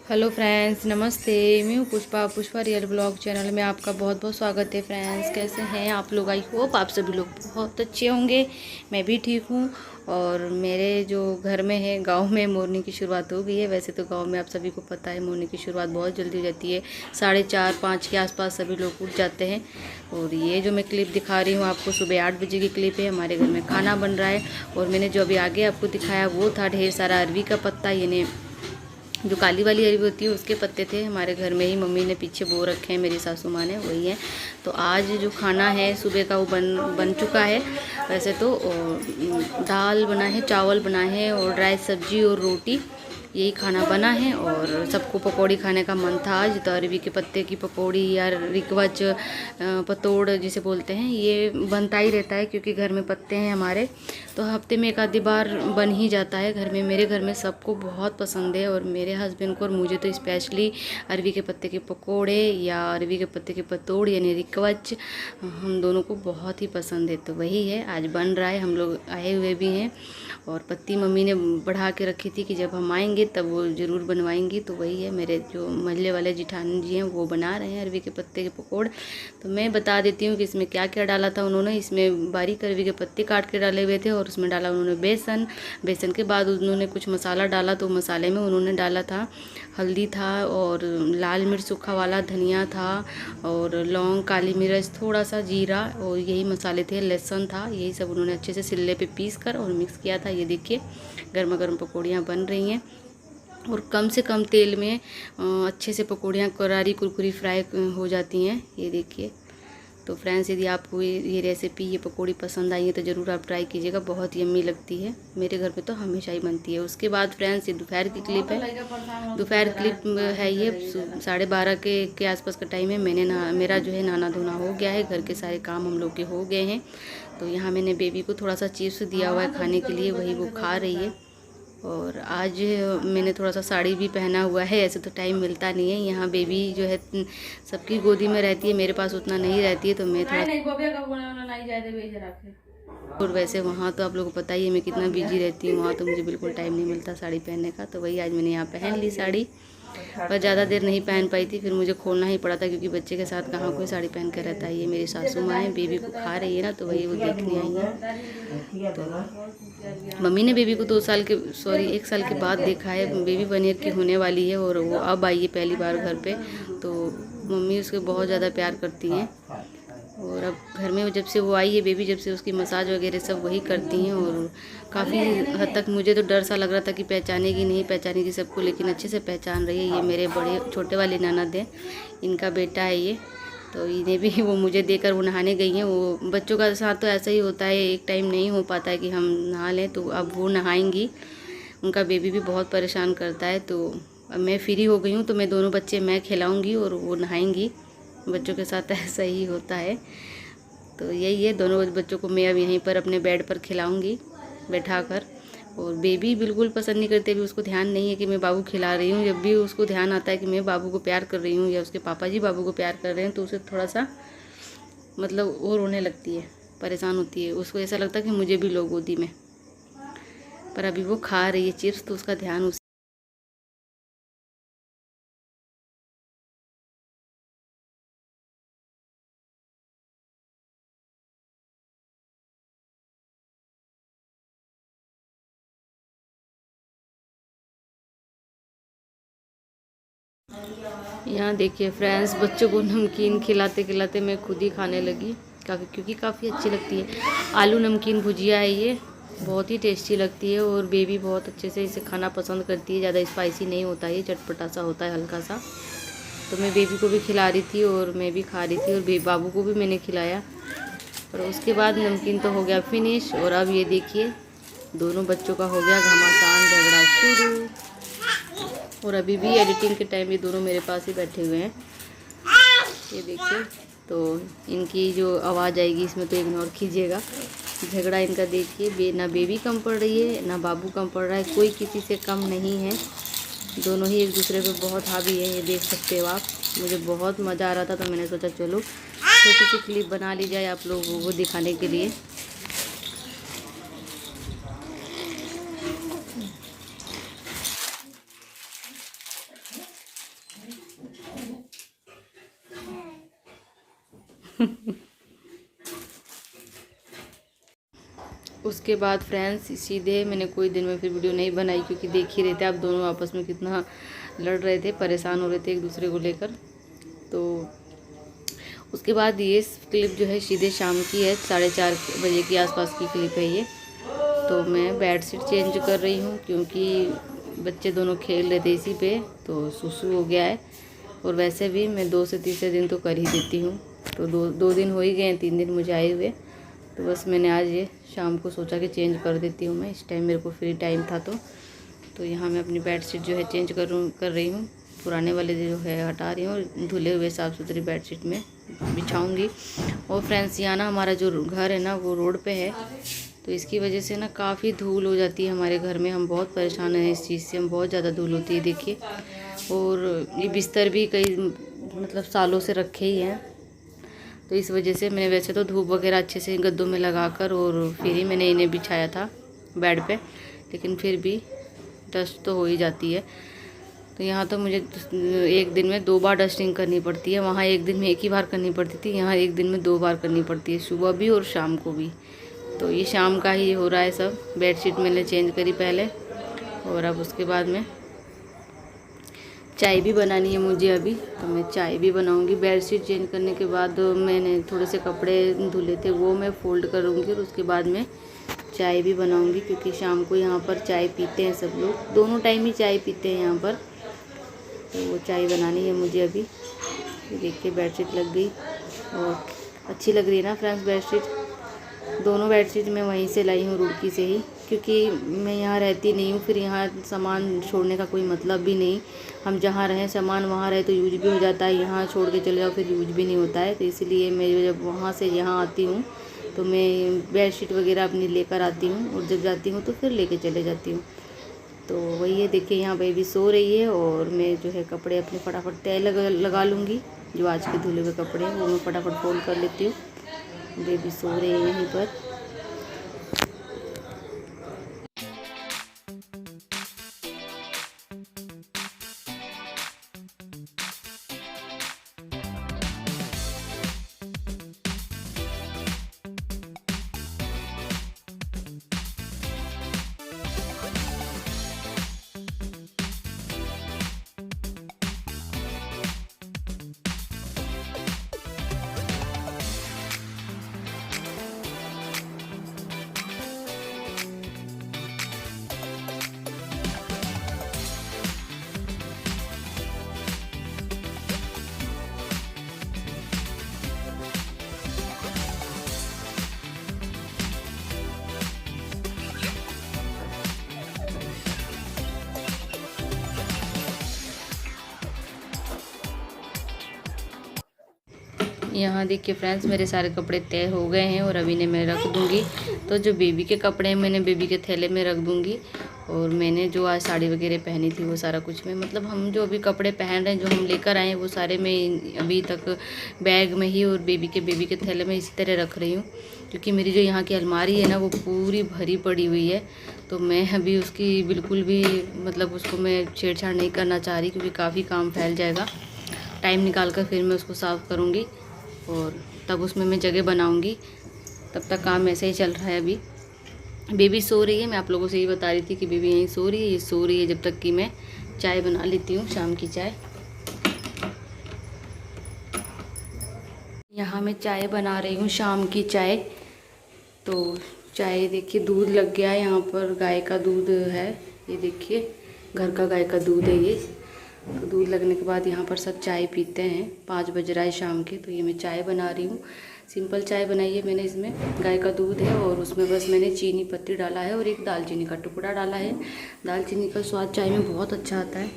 Hello friends, नमस्ते। मैं हूँ पुष्पा रियल ब्लॉग चैनल में आपका बहुत बहुत स्वागत है। फ्रेंड्स, कैसे हैं आप लोग? आई होप आप सभी लोग बहुत अच्छे होंगे। मैं भी ठीक हूँ। और मेरे जो घर में है, गांव में मॉर्निंग की शुरुआत हो गई है। वैसे तो गांव में आप सभी को पता है मॉर्निंग की शुरुआत बहुत जल्दी हो जाती है। 4:30-5 के आसपास सभी लोग उठ जाते हैं। और ये जो मैं क्लिप दिखा रही हूँ आपको, सुबह 8 बजे की क्लिप है। हमारे घर में खाना बन रहा है। और मैंने जो अभी आगे आपको दिखाया वो था ढेर सारा अरवी का पत्ता। यानी जो काली वाली अरवी होती है उसके पत्ते थे हमारे घर में ही, मम्मी ने पीछे बो रखे हैं, मेरी सासू माँ ने, वही है। तो आज जो खाना है सुबह का वो बन चुका है। वैसे तो दाल बना है, चावल बना है और ड्राई सब्जी और रोटी, यही खाना बना है। और सबको पकौड़ी खाने का मन था आज, तो अरवी के पत्ते की पकौड़ी या रिकवच पतोड़ जिसे बोलते हैं, ये बनता ही रहता है क्योंकि घर में पत्ते हैं हमारे। तो हफ्ते में एक आधी बार बन ही जाता है घर में। मेरे घर में सबको बहुत पसंद है, और मेरे हस्बैंड को और मुझे तो स्पेशली अरवी के पत्ते के पकोड़े या अरवी के पत्ते के पतोड़ यानी रिकवच हम दोनों को बहुत ही पसंद है। तो वही है, आज बन रहा है। हम लोग आए हुए भी हैं। और पत्ती मम्मी ने बढ़ा के रखी थी कि जब हम आएंगे तब वो ज़रूर बनवाएंगी। तो वही है, मेरे जो महल्ले वाले जिठानी जी हैं वो बना रहे हैं अरवी के पत्ते के पकोड़। तो मैं बता देती हूँ कि इसमें क्या क्या डाला था उन्होंने। इसमें बारीक अरवी के पत्ते काट के डाले हुए थे, और उसमें डाला उन्होंने बेसन के बाद उन्होंने कुछ मसाला डाला। तो मसाले में उन्होंने डाला था हल्दी था, और लाल मिर्च सूखा वाला धनिया था, और लौंग, काली मिर्च, थोड़ा सा जीरा, और यही मसाले थे, लहसुन था। यही सब उन्होंने अच्छे से सिल्ले पे पीस कर और मिक्स किया था। ये देखिए गर्मा गर्म पकौड़ियाँ बन रही हैं, और कम से कम तेल में अच्छे से पकौड़ियाँ करारी कुरकुरी फ्राई हो जाती हैं। ये देखिए। तो फ्रेंड्स, यदि आपको ये रेसिपी, ये पकौड़ी पसंद आई है तो ज़रूर आप ट्राई कीजिएगा, बहुत यम्मी लगती है। मेरे घर पे तो हमेशा ही बनती है। उसके बाद फ्रेंड्स, ये दोपहर की क्लिप है। दोपहर क्लिप है ये 12:30 के आसपास का टाइम है। मेरा जो है नहाना धोना हो गया है, घर के सारे काम हम लोग के हो गए हैं। तो यहाँ मैंने बेबी को थोड़ा सा चिप्स दिया हुआ है खाने के लिए, वही वो खा रही है। और आज मैंने थोड़ा सा साड़ी भी पहना हुआ है। ऐसे तो टाइम मिलता नहीं है, यहाँ बेबी जो है सबकी गोदी में रहती है, मेरे पास उतना नहीं रहती है, तो मैं थोड़ा। और वैसे वहाँ तो आप लोगों को पता ही है मैं कितना बिजी रहती हूँ, वहाँ तो मुझे बिल्कुल टाइम नहीं मिलता साड़ी पहनने का। तो वही आज मैंने यहाँ पहन ली साड़ी, पर ज़्यादा देर नहीं पहन पाई थी, फिर मुझे खोलना ही पड़ा था क्योंकि बच्चे के साथ कहाँ कोई साड़ी पहन कर रहता है। ये मेरी सासू माँ है, बेबी को खा रही है ना, तो वही वो देखने आई है। तो मम्मी ने बेबी को 1 साल के बाद देखा है। बेबी 1 ईयर की होने वाली है, और वो अब आई है पहली बार घर पे। तो मम्मी उसके बहुत ज़्यादा प्यार करती हैं। और अब घर में जब से वो आई है बेबी, जब से उसकी मसाज वगैरह सब वही करती हैं। और काफ़ी हद तक मुझे तो डर सा लग रहा था कि पहचानेगी नहीं पहचानेगी सबको, लेकिन अच्छे से पहचान रही है। ये मेरे बड़े छोटे वाले ननद हैं, इनका बेटा है ये। तो इन्हें भी वो मुझे देकर वो नहाने गई हैं। वो बच्चों का साथ तो ऐसा ही होता है, एक टाइम नहीं हो पाता है कि हम नहा लें, तो अब वो नहाएंगी। उनका बेबी भी बहुत परेशान करता है। तो अब मैं फ्री हो गई हूँ, तो मैं दोनों बच्चे मैं खिलाऊँगी और वो नहाएंगी। बच्चों के साथ ऐसा ही होता है। तो यही है, दोनों बच्चों को मैं अब यहीं पर अपने बेड पर खिलाऊंगी बैठा कर। और बेबी बिल्कुल पसंद नहीं करते, भी उसको ध्यान नहीं है कि मैं बाबू खिला रही हूँ। जब भी उसको ध्यान आता है कि मैं बाबू को प्यार कर रही हूँ या उसके पापा जी बाबू को प्यार कर रहे हैं, तो उसे थोड़ा सा मतलब वो रोने लगती है, परेशान होती है। उसको ऐसा लगता है कि मुझे भी लो गोदी में। पर अभी वो खा रही है चिप्स, तो उसका ध्यान यहाँ देखिए फ्रेंड्स, बच्चों को नमकीन खिलाते खिलाते मैं खुद ही खाने लगी, क्योंकि काफ़ी अच्छी लगती है। आलू नमकीन भुजिया है ये, बहुत ही टेस्टी लगती है। और बेबी बहुत अच्छे से इसे खाना पसंद करती है। ज़्यादा स्पाइसी नहीं होता है, चटपटा सा होता है हल्का सा। तो मैं बेबी को भी खिला रही थी और मैं भी खा रही थी, और बाबू को भी मैंने खिलाया। और उसके बाद नमकीन तो हो गया फिनिश। और अब ये देखिए, दोनों बच्चों का हो गया घमासान झगड़ा शुरू। और अभी भी एडिटिंग के टाइम ये दोनों मेरे पास ही बैठे हुए हैं। ये देखिए, तो इनकी जो आवाज़ आएगी इसमें तो इग्नोर कीजिएगा। झगड़ा इनका देखिए, ना बेबी कम पड़ रही है ना बाबू कम पड़ रहा है, कोई किसी से कम नहीं है। दोनों ही एक दूसरे पे बहुत हावी है, ये देख सकते हो आप। मुझे बहुत मज़ा आ रहा था, तो मैंने सोचा चलो छोटी सी क्लिप बना ली जाए आप लोगों को दिखाने के लिए। उसके बाद फ्रेंड्स सीधे मैंने कोई दिन में फिर वीडियो नहीं बनाई, क्योंकि देख ही रहे थे आप दोनों आपस में कितना लड़ रहे थे, परेशान हो रहे थे एक दूसरे को लेकर। तो उसके बाद ये क्लिप जो है सीधे शाम की है, 4:30 बजे के आसपास की क्लिप है ये। तो मैं बेडशीट चेंज कर रही हूँ, क्योंकि बच्चे दोनों खेल रहे थे इसी पे, तो सुसु हो गया है। और वैसे भी मैं 2 से तीसरे दिन तो कर ही देती हूँ, तो दो दिन हो ही गए हैं, 3 दिन मुझे आए हुए। तो बस मैंने आज ये शाम को सोचा कि चेंज कर देती हूँ मैं, इस टाइम मेरे को फ्री टाइम था। तो यहाँ मैं अपनी बेडशीट जो है चेंज कर रही हूँ, पुराने वाले जो है हटा रही हूँ, धुले हुए साफ़ सुथरी बेडशीट में बिछाऊँगी। और फ्रेंड्स यहाँ ना हमारा जो घर है ना वो रोड पे है, तो इसकी वजह से ना काफ़ी धूल हो जाती है हमारे घर में। हम बहुत परेशान हैं इस चीज़ से, हम बहुत ज़्यादा धूल होती है देखिए। और ये बिस्तर भी कई मतलब सालों से रखे ही हैं, तो इस वजह से मैंने वैसे तो धूप वगैरह अच्छे से गद्दों में लगाकर और फिर ही मैंने इन्हें बिछाया था बेड पे, लेकिन फिर भी डस्ट तो हो ही जाती है। तो यहाँ तो मुझे एक दिन में 2 बार डस्टिंग करनी पड़ती है, वहाँ एक दिन में 1 ही बार करनी पड़ती थी, यहाँ एक दिन में 2 बार करनी पड़ती है, सुबह भी और शाम को भी। तो ये शाम का ही हो रहा है सब। बेडशीट मैंने चेंज करी पहले, और अब उसके बाद में चाय भी बनानी है मुझे अभी, तो मैं चाय भी बनाऊंगी। बेडशीट चेंज करने के बाद मैंने थोड़े से कपड़े धुले थे, वो मैं फ़ोल्ड करूंगी, और उसके बाद में चाय भी बनाऊंगी, क्योंकि शाम को यहाँ पर चाय पीते हैं सब लोग, दोनों टाइम ही चाय पीते हैं यहाँ पर। तो वो चाय बनानी है मुझे अभी। ये देखिए बेडशीट लग गई, और अच्छी लग रही है ना फ्रेंड्स बेडशीट। दोनों बेडशीट मैं वहीं से लाई हूँ, रुड़की से ही, क्योंकि मैं यहाँ रहती नहीं हूँ, फिर यहाँ सामान छोड़ने का कोई मतलब भी नहीं। हम जहाँ रहें सामान वहाँ रहे तो यूज भी हो जाता है, यहाँ छोड़ के चले जाओ फिर यूज भी नहीं होता है। तो इसीलिए मैं जब वहाँ से यहाँ आती हूँ तो मैं बेडशीट वगैरह अपनी लेकर आती हूँ, और जब जाती हूँ तो फिर लेके चले जाती हूँ। तो वही है, देखिए यहाँ बेबी सो रही है, और मैं जो है कपड़े अपने फटाफट तय लगा लूँगी। जो आज के धुले हुए कपड़े हैं वो मैं फटाफट फोल्ड कर लेती हूँ। बेबी सो रही है यहीं पर। यहाँ देखिए फ्रेंड्स मेरे सारे कपड़े तय हो गए हैं, और अभी इन्हें मैं रख दूँगी। तो जो बेबी के कपड़े हैं मैंने बेबी के थैले में रख दूँगी, और मैंने जो आज साड़ी वगैरह पहनी थी वो सारा कुछ मैं मतलब हम जो अभी कपड़े पहन रहे हैं जो हम लेकर आए हैं वो सारे मैं अभी तक बैग में ही और बेबी के थैले में इसी तरह रख रही हूँ, क्योंकि मेरी जो यहाँ की अलमारी है ना वो पूरी भरी पड़ी हुई है। तो मैं अभी उसकी बिल्कुल भी मतलब उसको मैं छेड़छाड़ नहीं करना चाह रही, क्योंकि काफ़ी काम फैल जाएगा। टाइम निकाल कर फिर मैं उसको साफ़ करूँगी, और तब उसमें मैं जगह बनाऊंगी। तब तक काम ऐसे ही चल रहा है। अभी बेबी सो रही है, मैं आप लोगों से ये बता रही थी कि बेबी यहीं सो रही है, ये सो रही है जब तक कि मैं चाय बना लेती हूँ, शाम की चाय। यहाँ मैं चाय बना रही हूँ, शाम की चाय। तो चाय देखिए दूध लग गया है, यहाँ पर गाय का दूध है, ये देखिए घर का गाय का दूध है ये। तो दूध लगने के बाद यहाँ पर सब चाय पीते हैं, 5 बज रहा है शाम के। तो ये मैं चाय बना रही हूँ, सिंपल चाय बनाई है मैंने। इसमें गाय का दूध है और उसमें बस मैंने चीनी पत्ती डाला है और एक दालचीनी का टुकड़ा डाला है। दालचीनी का स्वाद चाय में बहुत अच्छा आता है।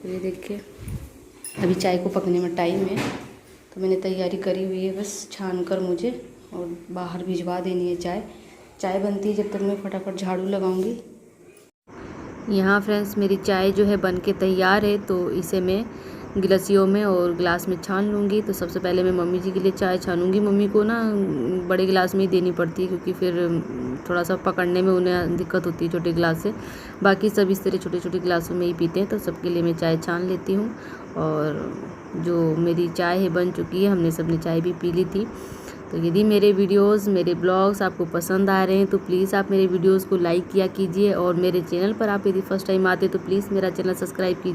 तो ये देखिए अभी चाय को पकने में टाइम है, तो मैंने तैयारी करी हुई है, बस छान कर मुझे और बाहर भिजवा देनी है चाय। चाय बनती है जब तक मैं फटाफट झाड़ू लगाऊंगी। यहाँ फ्रेंड्स मेरी चाय जो है बन के तैयार है, तो इसे मैं गिलासियों में और ग्लास में छान लूँगी। तो सबसे पहले मैं मम्मी जी के लिए चाय छानूँगी। मम्मी को ना बड़े गिलास में ही देनी पड़ती है, क्योंकि फिर थोड़ा सा पकड़ने में उन्हें दिक्कत होती है छोटे गिलास से। बाकी सब इस तरह छोटे छोटे गिलासों में ही पीते हैं। तो सबके लिए मैं चाय छान लेती हूँ और जो मेरी चाय है बन चुकी है, हमने सबने चाय भी पी ली थी। तो यदि मेरे वीडियोस, मेरे ब्लॉग्स आपको पसंद आ रहे हैं तो प्लीज़ आप मेरे वीडियोस को लाइक किया कीजिए, और मेरे चैनल पर आप यदि फर्स्ट टाइम आते तो प्लीज़ मेरा चैनल सब्सक्राइब कीजिए।